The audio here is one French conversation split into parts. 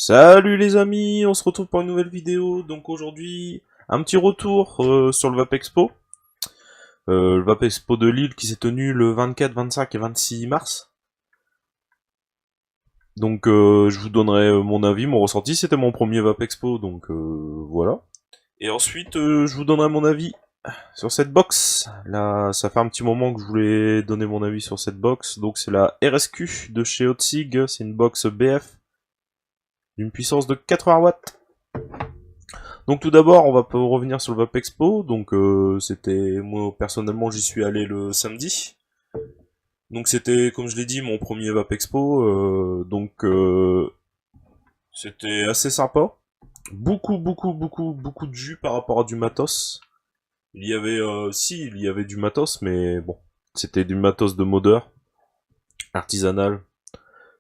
Salut les amis, on se retrouve pour une nouvelle vidéo. Donc aujourd'hui, un petit retour sur le VAP Expo. Le VAP Expo de Lille qui s'est tenu le 24, 25 et 26 mars. Donc je vous donnerai mon avis, mon ressenti. C'était mon premier VAP Expo, donc voilà. Et ensuite, je vous donnerai mon avis sur cette box. Là, ça fait un petit moment que je voulais donner mon avis sur cette box. Donc c'est la RSQ de chez Hotsig. C'est une box BF d'une puissance de 80 watts. Donc tout d'abord, on va revenir sur le VAP Expo. Donc c'était moi personnellement, j'y suis allé le samedi. Donc c'était, comme je l'ai dit, mon premier VAP Expo. C'était assez sympa. Beaucoup de jus par rapport à du matos. Il y avait, il y avait du matos, mais bon, c'était du matos de modeur artisanal,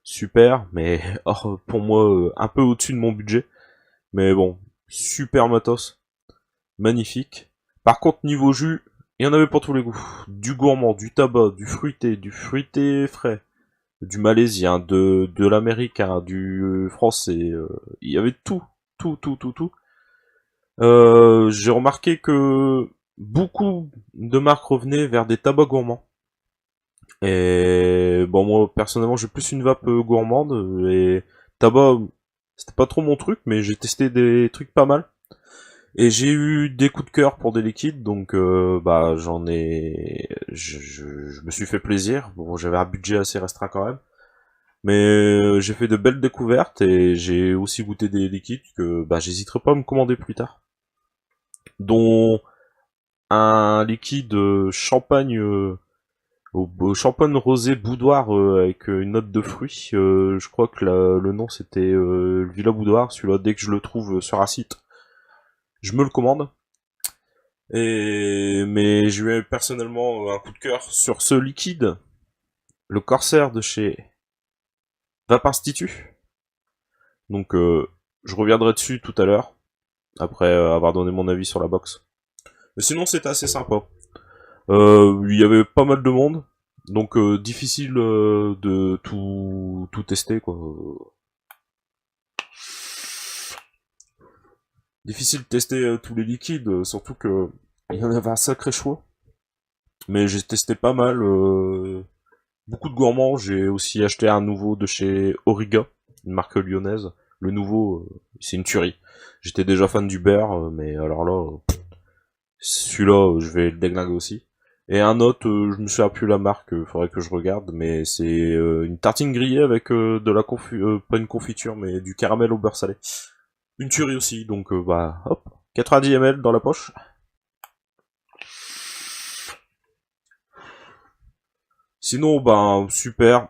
super, mais pour moi un peu au-dessus de mon budget. Mais bon, super matos. Magnifique. Par contre, niveau jus, il y en avait pour tous les goûts. Du gourmand, du tabac, du fruité frais, du malaisien, de l'américain, du français. Il y avait tout. J'ai remarqué que beaucoup de marques revenaient vers des tabacs gourmands. Et bon, moi personnellement, j'ai plus une vape gourmande et tabac, c'était pas trop mon truc, mais j'ai testé des trucs pas mal. Et j'ai eu des coups de cœur pour des liquides, donc bah je me suis fait plaisir. Bon, j'avais un budget assez restreint quand même, mais j'ai fait de belles découvertes et j'ai aussi goûté des liquides que bah j'hésiterai pas à me commander plus tard, dont un liquide champagne au champagne rosé boudoir avec une note de fruits. Je crois que le nom c'était Villa Boudoir. Celui-là, dès que je le trouve sur un site, je me le commande. Mais j'ai eu personnellement un coup de cœur sur ce liquide, le Corsair de chez Vape Institut. Donc je reviendrai dessus tout à l'heure, après avoir donné mon avis sur la box. Mais sinon c'était assez sympa. Il y avait pas mal de monde, donc difficile de tout tester quoi. Difficile de tester tous les liquides, surtout que il y en avait un sacré choix. Mais j'ai testé pas mal. Beaucoup de gourmands, j'ai aussi acheté un nouveau de chez Auriga, une marque lyonnaise. Le nouveau, c'est une tuerie. J'étais déjà fan du beurre, mais alors là, celui-là, je vais le déglinguer aussi. Et un autre, je me souviens plus la marque, faudrait que je regarde, mais c'est une tartine grillée avec de la pas une confiture, mais du caramel au beurre salé. Une tuerie aussi, donc bah hop, 90 ml dans la poche. Sinon, ben super.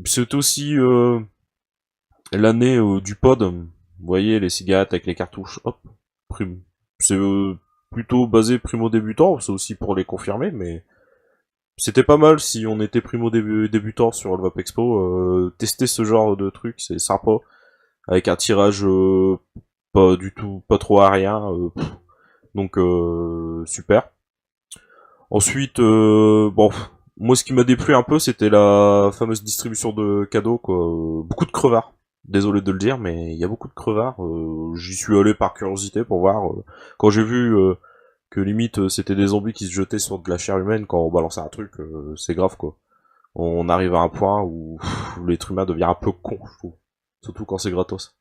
C'est aussi l'année du pod. Vous voyez les cigarettes avec les cartouches. Hop, prime. C'est plutôt basé primo débutant. C'est aussi pour les confirmer, mais c'était pas mal si on était primo débutant sur le Vape Expo. Tester ce genre de truc, c'est sympa. Avec un tirage pas du tout, pas trop aérien. Donc super. Ensuite, bon, moi ce qui m'a déplu un peu, c'était la fameuse distribution de cadeaux, quoi. Beaucoup de crevards. Désolé de le dire, mais il y a beaucoup de crevards. J'y suis allé par curiosité pour voir. Quand j'ai vu que limite c'était des zombies qui se jetaient sur de la chair humaine quand on balançait un truc, c'est grave quoi. On arrive à un point où l'être humain devient un peu con, je trouve. Surtout quand c'est gratos.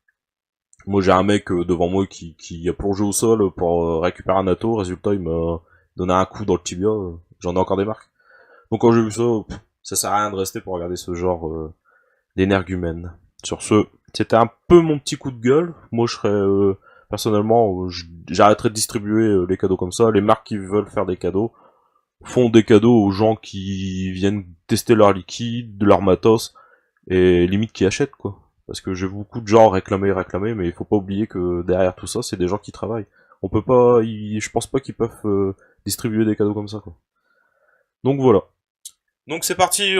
Moi j'ai un mec devant moi qui a plongé au sol pour récupérer un atto, résultat il m'a donné un coup dans le tibia, j'en ai encore des marques. Donc quand j'ai vu ça, ça sert à rien de rester pour regarder ce genre d'énergumène. Sur ce, c'était un peu mon petit coup de gueule. Moi je serais personnellement, j'arrêterais de distribuer les cadeaux comme ça. Les marques qui veulent faire des cadeaux font des cadeaux aux gens qui viennent tester leur liquide, de leur matos, et limite qui achètent quoi. Parce que j'ai beaucoup de gens réclamer, mais il faut pas oublier que derrière tout ça, c'est des gens qui travaillent. On peut pas, je pense pas qu'ils peuvent distribuer des cadeaux comme ça quoi. Donc voilà. Donc c'est parti,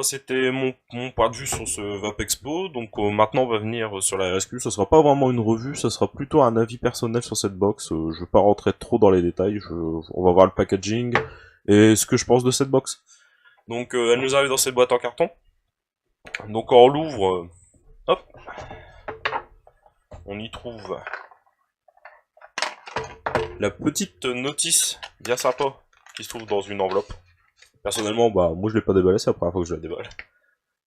c'était mon point de vue sur ce Vape Expo. Donc maintenant on va venir sur la RSQ. Ce sera pas vraiment une revue, ça sera plutôt un avis personnel sur cette box. Je vais pas rentrer trop dans les détails. On va voir le packaging et ce que je pense de cette box. Donc elle nous arrive dans cette boîte en carton. Donc on l'ouvre, hop. on y trouve la petite notice bien sympa qui se trouve dans une enveloppe. Personnellement, bah moi je l'ai pas déballé, c'est la première fois que je la déballe.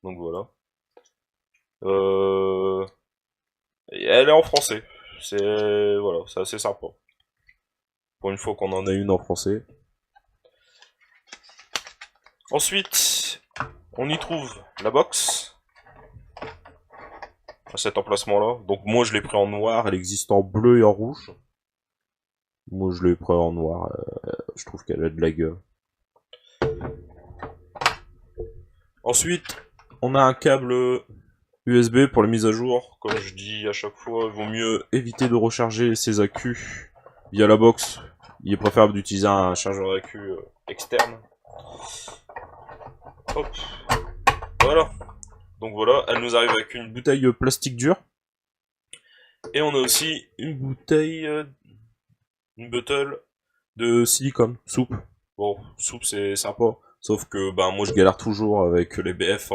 Donc voilà. Et elle est en français. Voilà, c'est assez sympa. Pour une fois qu'on en a une en français. Ensuite, on y trouve la box. À cet emplacement-là. Donc moi je l'ai pris en noir, elle existe en bleu et en rouge. Moi je l'ai pris en noir, je trouve qu'elle a de la gueule. Ensuite, on a un câble USB pour la mise à jour. Comme je dis à chaque fois, il vaut mieux éviter de recharger ses accus via la box. Il est préférable d'utiliser un chargeur d'accu externe. Hop. Voilà. Donc voilà, elle nous arrive avec une bouteille plastique dure. Et on a aussi une bouteille, une bottle de silicone, soupe. Bon, soupe c'est sympa. Sauf que ben moi je galère toujours avec les BF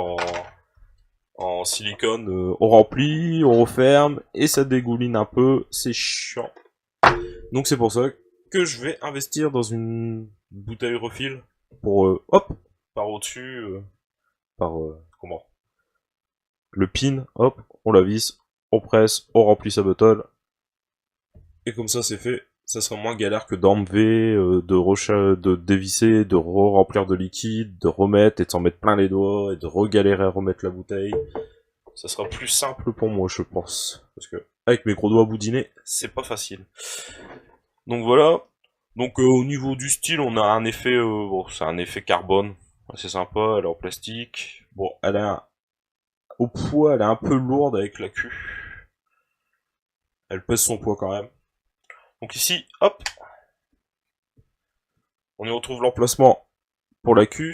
en silicone. On remplit, on referme et ça dégouline un peu. C'est chiant. Donc c'est pour ça que je vais investir dans une bouteille refill pour hop par au-dessus comment le pin, hop, on la visse, on presse, on remplit sa bottle et comme ça c'est fait. Ça sera moins galère que d'enlever, de dévisser, de re-remplir de liquide, de remettre et de s'en mettre plein les doigts et de re-galérer à remettre la bouteille. Ça sera plus simple pour moi, je pense, parce que avec mes gros doigts boudinés, c'est pas facile. Donc voilà. Donc au niveau du style, on a un effet, bon, c'est un effet carbone, assez sympa. Elle est en plastique. Bon, au poids, elle est un peu lourde avec la queue. Elle pèse son poids quand même. Donc ici, hop, on y retrouve l'emplacement pour la queue,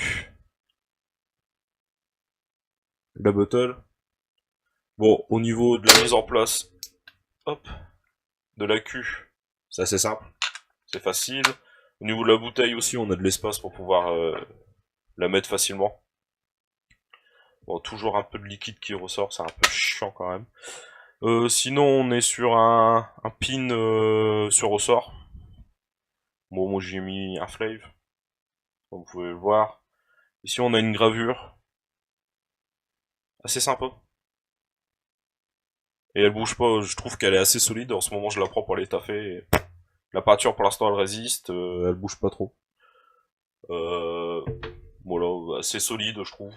la bottle. Bon, au niveau de la mise en place, hop, de la queue, c'est assez simple, c'est facile. Au niveau de la bouteille aussi, on a de l'espace pour pouvoir la mettre facilement. Bon, toujours un peu de liquide qui ressort, c'est un peu chiant quand même. Sinon, on est sur un pin sur ressort. Bon, moi j'ai mis un flave, comme vous pouvez le voir. Ici, on a une gravure, assez sympa. Et elle bouge pas, je trouve qu'elle est assez solide. En ce moment, je la prends pour les taffer. La peinture, pour l'instant, elle résiste, elle bouge pas trop. Voilà, assez solide, je trouve.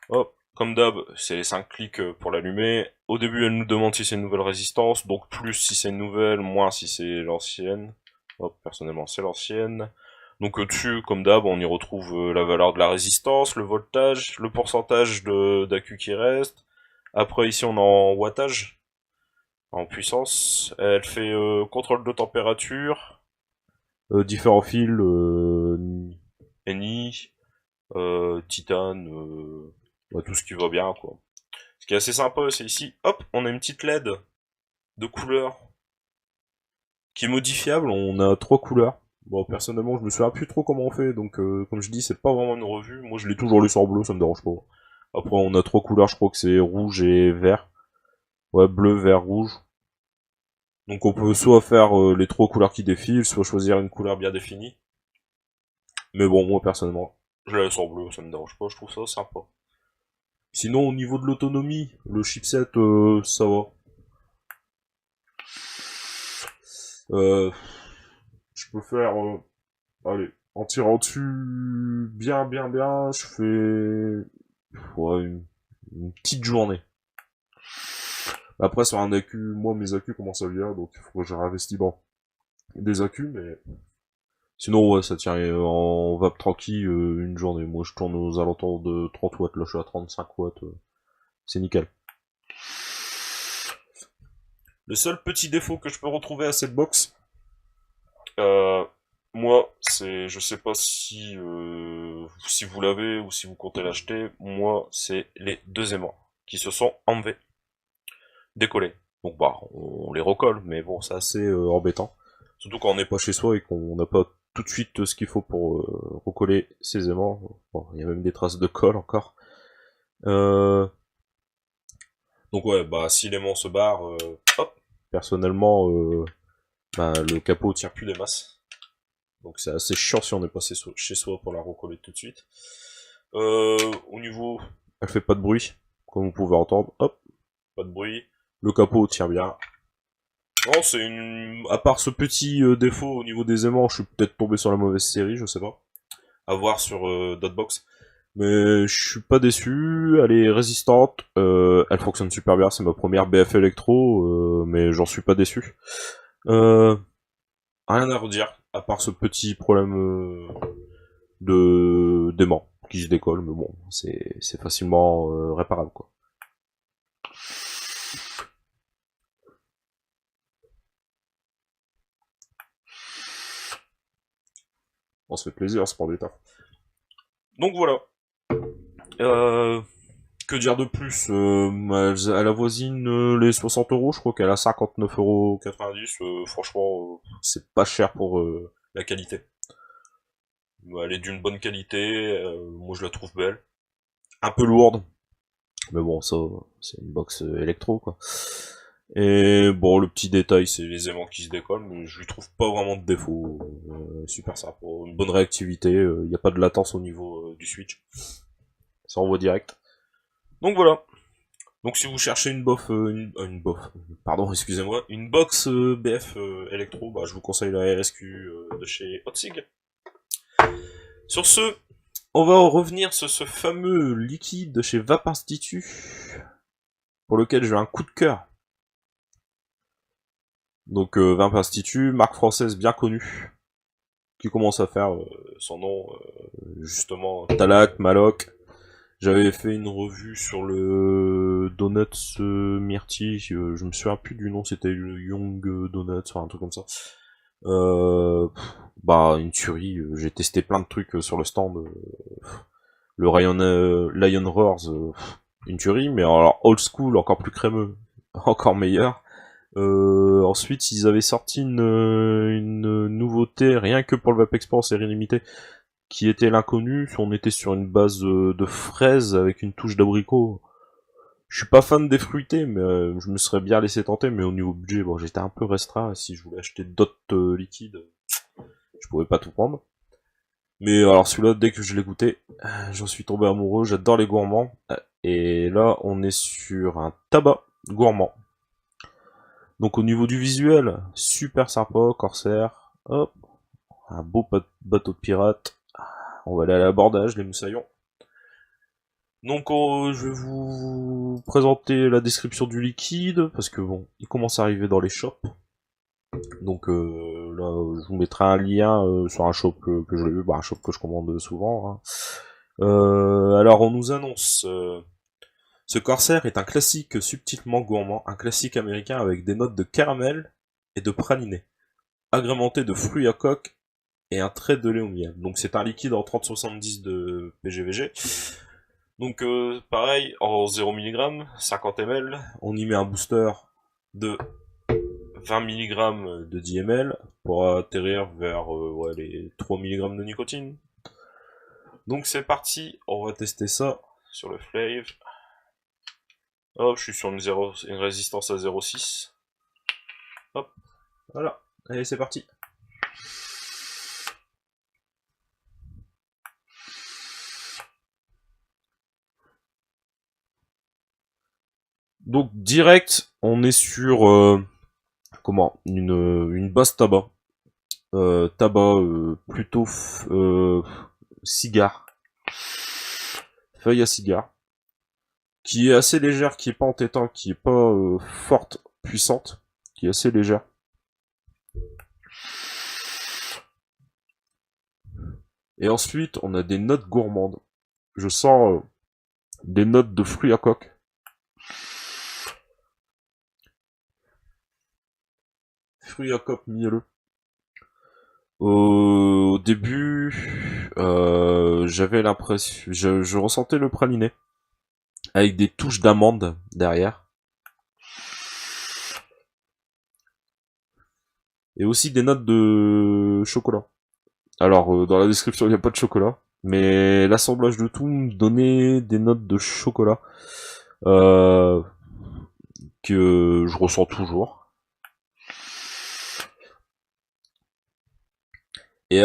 Hop. Comme d'hab, c'est les 5 clics pour l'allumer. Au début, elle nous demande si c'est une nouvelle résistance, donc plus si c'est une nouvelle, moins si c'est l'ancienne. Hop, personnellement, c'est l'ancienne. Donc dessus, comme d'hab, on y retrouve la valeur de la résistance, le voltage, le pourcentage d'accu qui reste. Après, ici, on est en wattage, en puissance. Elle fait contrôle de température, différents fils, Ni, titane, tout ce qui va bien, quoi. Ce qui est assez sympa, c'est ici, hop, on a une petite LED de couleur qui est modifiable. On a 3 couleurs. Bon, personnellement, je me souviens plus trop comment on fait, donc comme je dis, c'est pas vraiment une revue. Moi, je l'ai toujours lu en bleu, ça me dérange pas. Après, on a 3 couleurs, je crois que c'est rouge et vert. Ouais, bleu, vert, rouge. Donc on peut soit faire les 3 couleurs qui défilent, soit choisir une couleur bien définie. Mais bon, moi, personnellement, je la laisse en bleu, ça me dérange pas, je trouve ça sympa. Sinon, au niveau de l'autonomie, le chipset, ça va. Je peux faire, allez, en tirant dessus bien, je fais ouais, une petite journée. Après, sur un accu, moi, mes accus commencent à vieillir, donc il faut que j'ai réinvesti dans des accus, mais sinon, ouais, ça tient en vape tranquille une journée. Moi, je tourne aux alentours de 30 watts, là, je suis à 35 watts, c'est nickel. Le seul petit défaut que je peux retrouver à cette box, moi, c'est, je sais pas si vous l'avez ou si vous comptez l'acheter, moi, c'est les 2 aimants qui se sont enlevés, décollés. Donc bah, on les recolle, mais bon, c'est assez embêtant. Surtout quand on n'est pas chez soi et qu'on n'a pas tout de suite ce qu'il faut pour recoller ses aimants. Bon, il y a même des traces de colle encore. Donc ouais, bah si l'aimant se barre, hop, personnellement, le capot tient plus des masses. Donc c'est assez chiant si on est passé chez soi pour la recoller tout de suite. Au niveau, elle fait pas de bruit, comme vous pouvez entendre, hop, pas de bruit. Le capot tient bien. Non, c'est une... À part ce petit défaut au niveau des aimants, je suis peut-être tombé sur la mauvaise série, je sais pas. À voir sur Dotbox. Mais je suis pas déçu, elle est résistante, elle fonctionne super bien, c'est ma première BF Electro, mais j'en suis pas déçu. Rien à redire, à part ce petit problème de d'aimant qui se décolle, mais bon, c'est facilement réparable quoi. On se fait plaisir, c'est pour du taf. Donc voilà. Que dire de plus, elle avoisine les 60 euros, je crois qu'elle a 59,90 €. Franchement, c'est pas cher pour la qualité. Elle est d'une bonne qualité, moi je la trouve belle. Un peu lourde, mais bon, ça, c'est une box électro, quoi. Et bon, le petit détail, c'est les aimants qui se décollent, mais je lui trouve pas vraiment de défaut. Super sympa, une bonne réactivité, il n'y a pas de latence au niveau du switch. Ça envoie direct. Donc voilà. Donc si vous cherchez une bof, une bof, pardon, excusez-moi, une box BF électro, bah je vous conseille la RSQ de chez Hotzig. Sur ce, on va revenir sur ce fameux liquide de chez Vape Institut, pour lequel j'ai un coup de cœur. Donc Vape Institut, marque française bien connue, qui commence à faire son nom, justement, Talac, Maloc. J'avais fait une revue sur le Donuts Myrtille, je me souviens plus du nom, c'était le Young Donuts, enfin un truc comme ça. Bah une tuerie, j'ai testé plein de trucs sur le stand. Le Lion Roars, une tuerie, mais alors old school, encore plus crémeux, encore meilleur. Ensuite, ils avaient sorti une nouveauté, rien que pour le Vape Export série limitée, qui était l'inconnu. On était sur une base de fraises avec une touche d'abricot. Je suis pas fan des fruités, mais je me serais bien laissé tenter, mais au niveau budget, bon, j'étais un peu restreint. Si je voulais acheter d'autres liquides, je pouvais pas tout prendre. Mais alors celui-là, dès que je l'ai goûté, j'en suis tombé amoureux, j'adore les gourmands. Et là, on est sur un tabac gourmand. Donc au niveau du visuel, super sympa, Corsair, hop, un beau bateau de pirate. On va aller à l'abordage, les moussaillons. Donc je vais vous présenter la description du liquide, parce que bon, il commence à arriver dans les shops. Donc là, je vous mettrai un lien sur un shop que j'ai vu, un shop que je commande souvent. Hein. Alors on nous annonce... ce Corsair est un classique subtilement gourmand, un classique américain avec des notes de caramel et de praliné, agrémenté de fruits à coque et un trait de lait au miel. Donc c'est un liquide en 30-70 de PGVG. Donc pareil, en 0 mg, 50 ml, on y met un booster de 20 mg de 10 ml pour atterrir vers ouais, les 3 mg de nicotine. Donc c'est parti, on va tester ça sur le Flave. Hop, je suis sur une résistance à 0,6. Hop, voilà, allez c'est parti. Donc direct, on est sur une base tabac, plutôt cigare, feuille à cigare, qui est assez légère, qui est pas entêtant, qui est pas forte, puissante, qui est assez légère. Et ensuite, on a des notes gourmandes. Je sens des notes de fruits à coque. Fruits à coque mielleux. Au début, j'avais l'impression, je ressentais le praliné avec des touches d'amande derrière, et aussi des notes de chocolat. Alors, dans la description, il n'y a pas de chocolat, mais l'assemblage de tout me donnait des notes de chocolat. Euh, que je ressens toujours. Et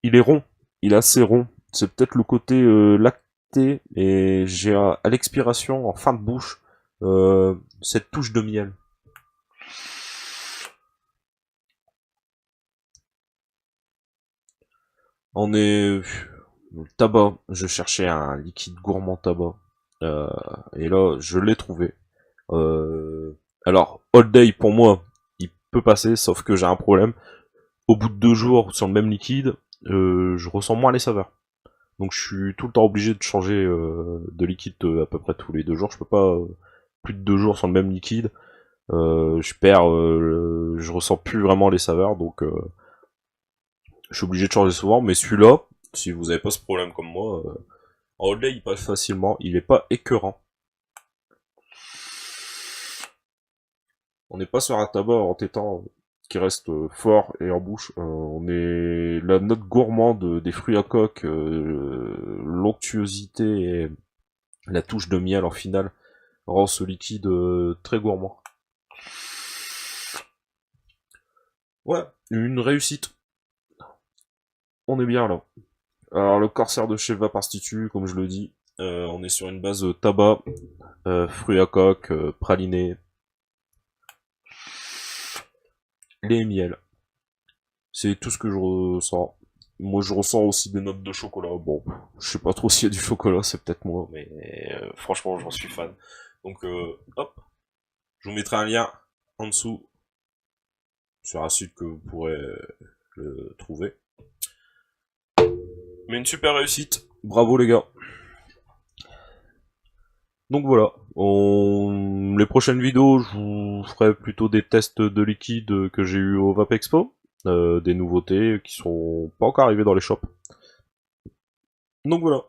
il est rond, il est assez rond. C'est peut-être le côté lacté, et j'ai à l'expiration, en fin de bouche, cette touche de miel. On est tabac. Je cherchais un liquide gourmand tabac, et là je l'ai trouvé. Alors All Day pour moi, il peut passer, sauf que j'ai un problème. Au bout de 2 jours sur le même liquide, je ressens moins les saveurs. Donc je suis tout le temps obligé de changer de liquide à peu près tous les 2 jours. Je peux pas plus de 2 jours sur le même liquide. Je perds, je ressens plus vraiment les saveurs, donc je suis obligé de changer souvent. Mais celui-là, si vous avez pas ce problème comme moi, en All Day il passe facilement. Il est pas écœurant. On n'est pas sur un tabac entêtant qui reste fort et en bouche. On est la note gourmande des fruits à coque, l'onctuosité et la touche de miel en finale rend ce liquide très gourmand. Ouais, une réussite. On est bien là. Alors le corsaire de chez Vaparstitu, comme je le dis, on est sur une base tabac, fruits à coque, praliné, lait et miel. C'est tout ce que je ressens. Moi, je ressens aussi des notes de chocolat. Bon, je sais pas trop s'il y a du chocolat, c'est peut-être moi, mais franchement, j'en suis fan. Donc, hop, je vous mettrai un lien en dessous sur un site que vous pourrez le trouver. Mais une super réussite, bravo les gars. Donc voilà, les prochaines vidéos, je vous ferai plutôt des tests de liquide que j'ai eu au Vapexpo. Des nouveautés qui sont pas encore arrivées dans les shops. Donc voilà.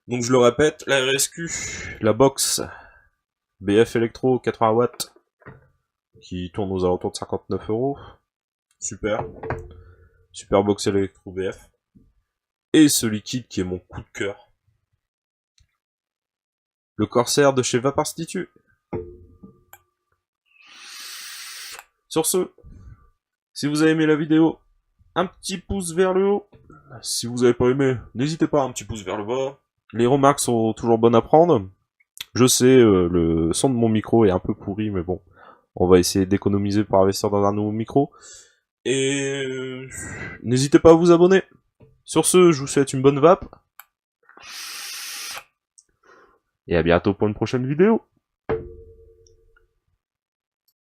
Donc je le répète, la RSQ, la box BF Electro 80 watts, qui tourne aux alentours de 59 €. Super. Super box Electro BF. Et ce liquide qui est mon coup de cœur. Le Corsair de chez Vaparstitu. Sur ce, si vous avez aimé la vidéo, un petit pouce vers le haut. Si vous avez pas aimé, n'hésitez pas, un petit pouce vers le bas. Les remarques sont toujours bonnes à prendre. Je sais, le son de mon micro est un peu pourri, mais bon, on va essayer d'économiser pour investir dans un nouveau micro. Et n'hésitez pas à vous abonner. Sur ce, je vous souhaite une bonne vape. Et à bientôt pour une prochaine vidéo.